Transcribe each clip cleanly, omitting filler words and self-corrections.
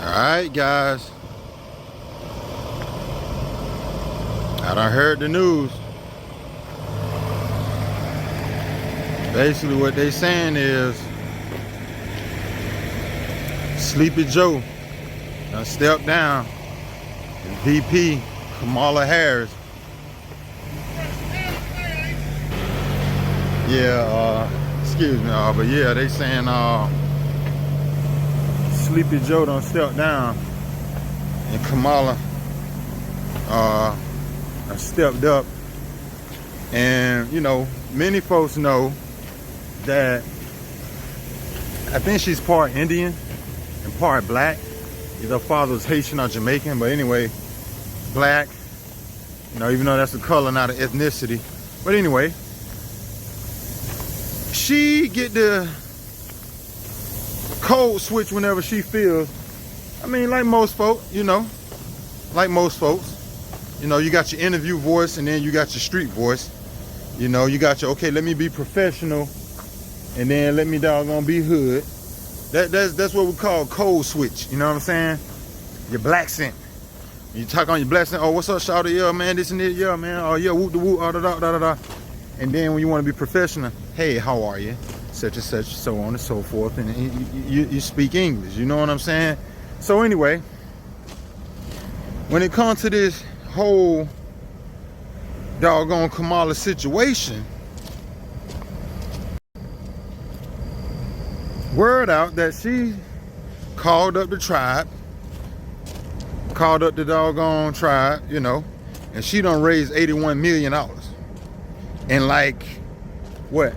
Alright guys, I done heard the news. Basically what they saying is Sleepy Joe done stepped down and VP Kamala Harris. Excuse me, but yeah, they saying Sleepy Joe done stepped down and Kamala stepped up. And you know, many folks know that I think she's part Indian and part black. Either her father's Haitian or Jamaican, but anyway, black. You know, even though that's a color, not an ethnicity. But anyway, she get the code switch whenever she feels. I mean, like most folks, you know, you got your interview voice and then you got your street voice. You know, you got your, okay, let me be professional and then let me doggone be hood. That's what we call code switch. You know what I'm saying? Your black scent. You talk on your black scent. Oh, what's up, shawty? Yeah, man, this and that. Yeah, man. Oh, yeah, whoop the whoop. Da da da da. And then when you want to be professional, hey, how are you? Such and such, so on and so forth. And you speak English. You know what I'm saying? So anyway, when it comes to this whole doggone Kamala situation, word out that she called up the tribe, the doggone tribe, you know, and she done raised $81 million. And like, what?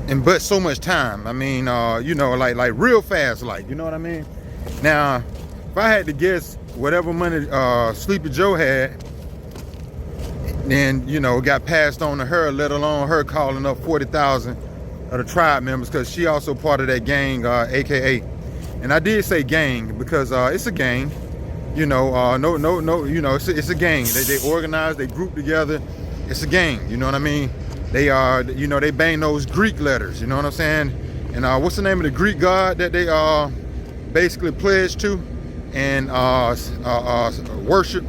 And but so much time. I mean, you know, like real fast, like, you know what I mean? Now, if I had to guess, whatever money Sleepy Joe had, then, you know, got passed on to her, let alone her calling up 40,000 of the tribe members, because she also part of that gang, AKA. And I did say gang because it's a gang, you know, no, you know, it's a gang. They organize, they group together. It's a gang, you know what I mean? They are, you know, they bang those Greek letters, you know what I'm saying? And what's the name of the Greek god that they basically pledge to and worship?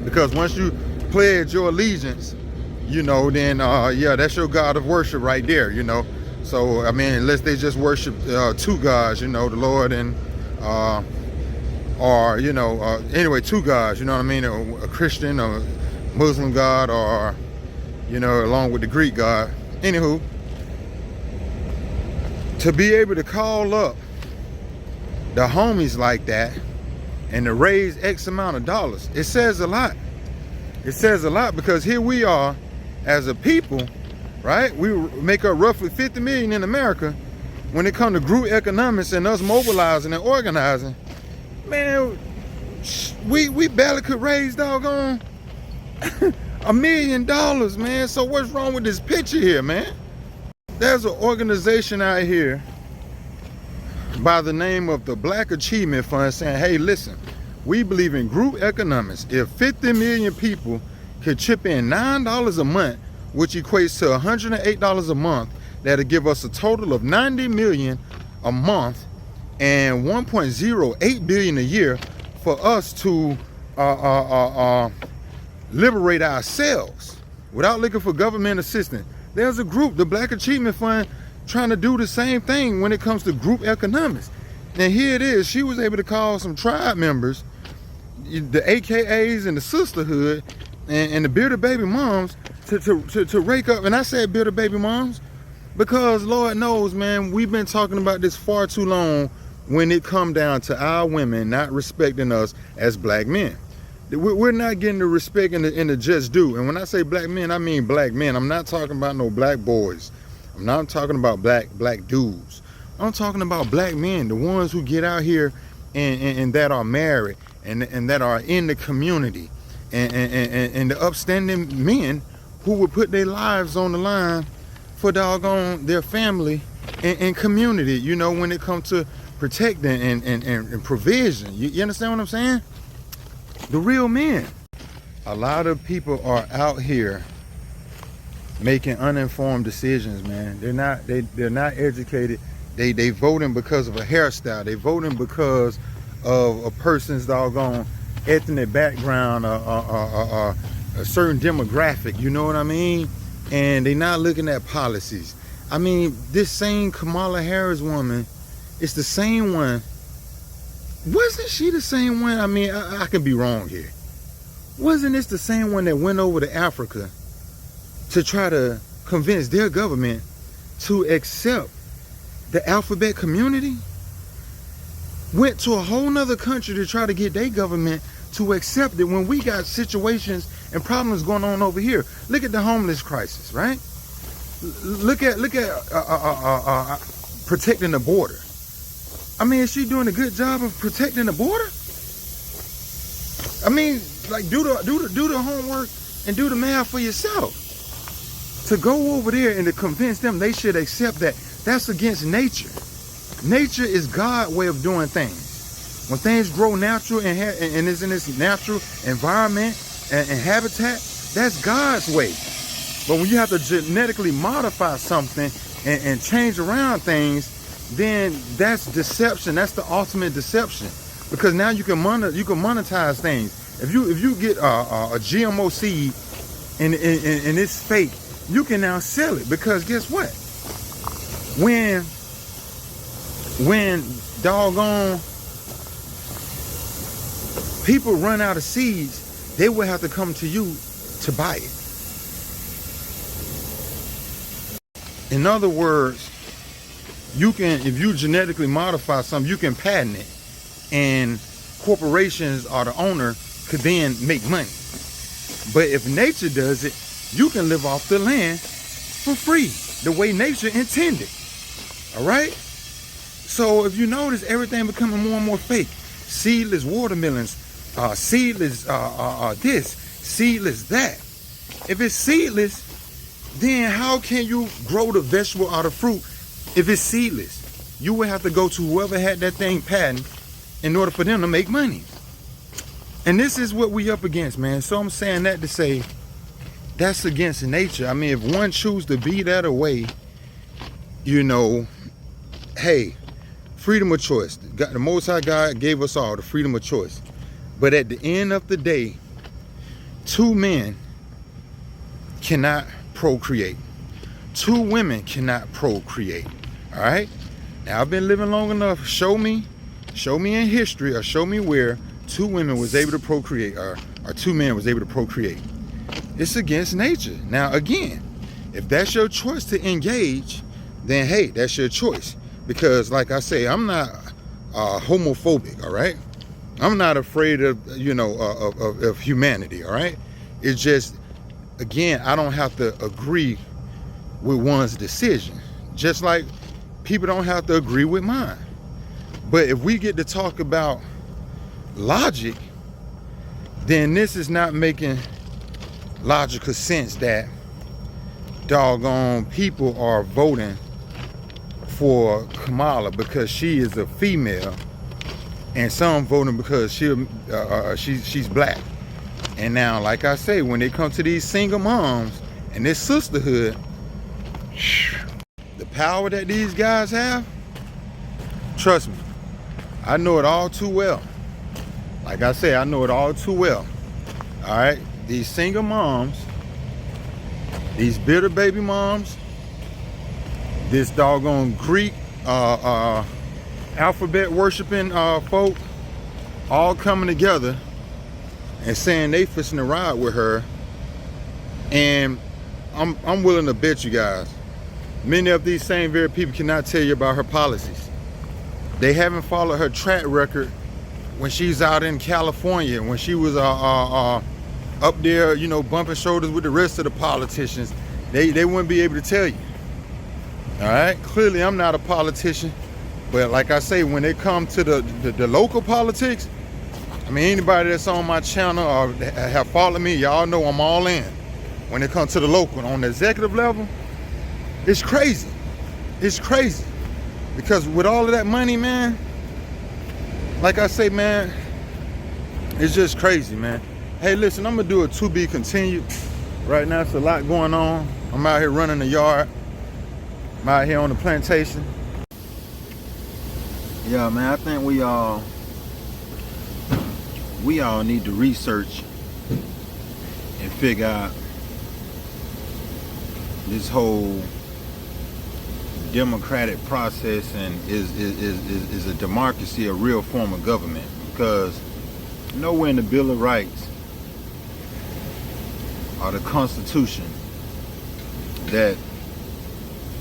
Because once you pledge your allegiance, you know, then yeah, that's your god of worship right there, you know. So I mean, unless they just worship two gods, you know, the Lord and or you know, anyway, two gods, you know what I mean? A Christian or Muslim god, or you know, along with the Greek god. Anywho, to be able to call up the homies like that and to raise X amount of dollars, it says a lot. It says a lot, because here we are as a people, right? We make up roughly 50 million in America. When it comes to group economics and us mobilizing and organizing, man, we barely could raise doggone $1 million, man. So what's wrong with this picture here, man? There's an organization out here by the name of the Black Achievement Fund saying, hey, listen, we believe in group economics. If 50 million people could chip in $9 a month, which equates to $108 a month, that'll give us a total of 90 million a month and 1.08 billion a year for us to liberate ourselves without looking for government assistance. There's a group, the Black Achievement Fund, trying to do the same thing when it comes to group economics. And here it is, she was able to call some tribe members, the AKAs and the sisterhood and the bearded baby moms to rake up. And I said bearded baby moms because Lord knows, man, we've been talking about this far too long when it come down to our women not respecting us as black men. We're not getting the respect and the just due. And when I say black men, I mean black men. I'm not talking about no black boys. I'm not talking about black dudes. I'm talking about black men, the ones who get out here and that are married and that are in the community and the upstanding men who would put their lives on the line for doggone their family and community, you know, when it comes to protecting and provision. You understand what I'm saying? The real men. A lot of people are out here making uninformed decisions, man. They're not educated. They voting because of a hairstyle. They voting because of a person's doggone ethnic background, a certain demographic. You know what I mean? And they not looking at policies. I mean, this same Kamala Harris woman, it's the same one. Wasn't she the same one? I mean, I can be wrong here. Wasn't this the same one that went over to Africa to try to convince their government to accept the alphabet community? Went to a whole nother country to try to get their government to accept it when we got situations and problems going on over here. Look at the homeless crisis, right? Look at protecting the border. I mean, is she doing a good job of protecting the border? I mean, like, do the homework and do the math for yourself. To go over there and to convince them they should accept that, that's against nature. Nature is God's way of doing things. When things grow natural and is in this natural environment and habitat, that's God's way. But when you have to genetically modify something and change around things, then that's deception. That's the ultimate deception. Because now you can monetize things. If you get a GMO seed and it's fake, you can now sell it. Because guess what? When doggone people run out of seeds, they will have to come to you to buy it. In other words, you can, if you genetically modify something, you can patent it, and corporations or the owner could then make money. But if nature does it, you can live off the land for free, the way nature intended. All right? So if you notice, everything becoming more and more fake. Seedless watermelons, seedless this, seedless that. If it's seedless, then how can you grow the vegetable or the fruit if it's seedless? You would have to go to whoever had that thing patent in order for them to make money. And this is what we up against, man. So I'm saying that to say that's against nature. I mean, if one chooses to be that way, you know, hey, freedom of choice. The Most High God gave us all the freedom of choice. But at the end of the day, two men cannot procreate. Two women cannot procreate. All right? Now, I've been living long enough. Show me in history, or show me where two women was able to procreate, or two men was able to procreate. It's against nature. Now, again, if that's your choice to engage, then hey, that's your choice. Because like I say, I'm not homophobic, all right? I'm not afraid of, you know, of humanity, all right? It's just, again, I don't have to agree with one's decision. Just like people don't have to agree with mine. But if we get to talk about logic, then this is not making logical sense that doggone people are voting for Kamala because she is a female, and some voting because she's black. And now, like I say, when it comes to these single moms and this sisterhood, the power that these guys have, trust me, I know it all too well. Like I say, I know it all too well. All right, these single moms, these bitter baby moms, this doggone Greek alphabet worshiping folk, all coming together and saying they fixing to ride with her. And I'm willing to bet you guys, many of these same very people cannot tell you about her policies. They haven't followed her track record when she's out in California, when she was up there, you know, bumping shoulders with the rest of the politicians. They wouldn't be able to tell you. All right, clearly I'm not a politician, but like I say, when it comes to the local politics, I mean, anybody that's on my channel or have followed me, y'all know I'm all in. When it comes to the local, on the executive level, it's crazy. It's crazy. Because with all of that money, man, like I say, man, it's just crazy, man. Hey, listen, I'm gonna do a to be continued. Right now, it's a lot going on. I'm out here running the yard. I'm out here on the plantation. Yeah, man, I think we all need to research and figure out this whole democratic process, and is a democracy a real form of government? Because nowhere in the Bill of Rights or the Constitution that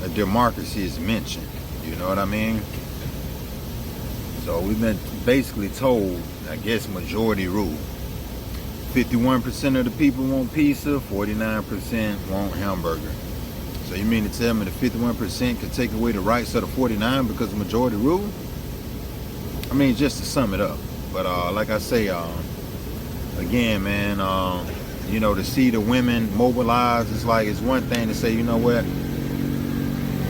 a democracy is mentioned. You know what I mean? So we've been basically told, I guess, majority rule. 51% of the people want pizza, 49% want hamburger. So you mean to tell me the 51% could take away the rights of the 49 because of majority rule? I mean, just to sum it up. But like I say, again, man, you know, to see the women mobilize, it's like, it's one thing to say, you know what,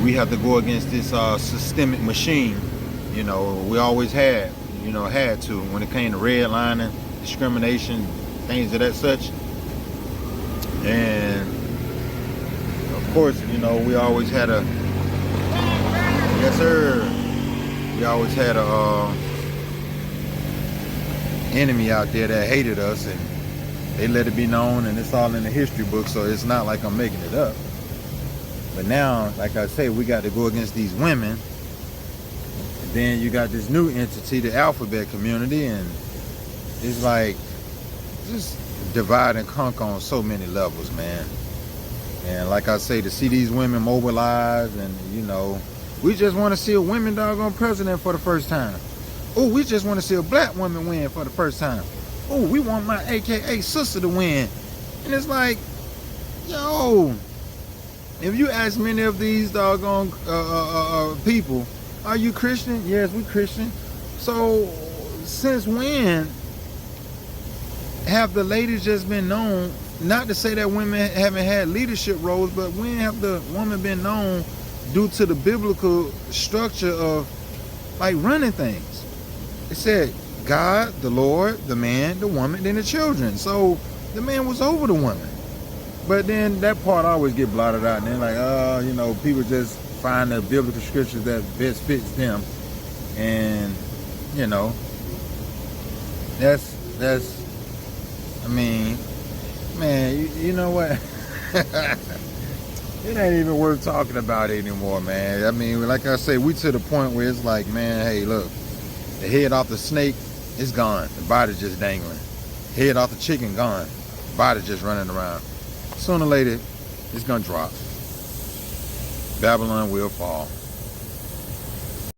we have to go against this systemic machine. You know, we always had to when it came to redlining, discrimination, things of that such. And of course, you know, we always had a, yes sir, we always had a enemy out there that hated us, and they let it be known, and it's all in the history book, so it's not like I'm making it up. But now, like I say, we got to go against these women. And then you got this new entity, the alphabet community, and it's like just divide and conquer on so many levels, man. And like I say, to see these women mobilize, and you know, we just want to see a women doggone president for the first time. Oh, we just want to see a black woman win for the first time. Oh, we want my AKA sister to win. And it's like, yo, if you ask many of these doggone people, are you Christian? Yes, we Christian. So since when have the ladies just been known, not to say that women haven't had leadership roles, but when have the woman been known due to the biblical structure of like running things? It said God, the Lord, the man, the woman, then the children. So the man was over the woman. But then that part always get blotted out, and then like, you know, people just find the biblical scriptures that best fits them. And, you know, that's I mean, man, you know what? It ain't even worth talking about it anymore, man. I mean, like I say, we to the point where it's like, man, hey, look, the head off the snake is gone. The body just dangling. Head off the chicken gone. Body just running around. Sooner or later, it's gonna drop. Babylon will fall.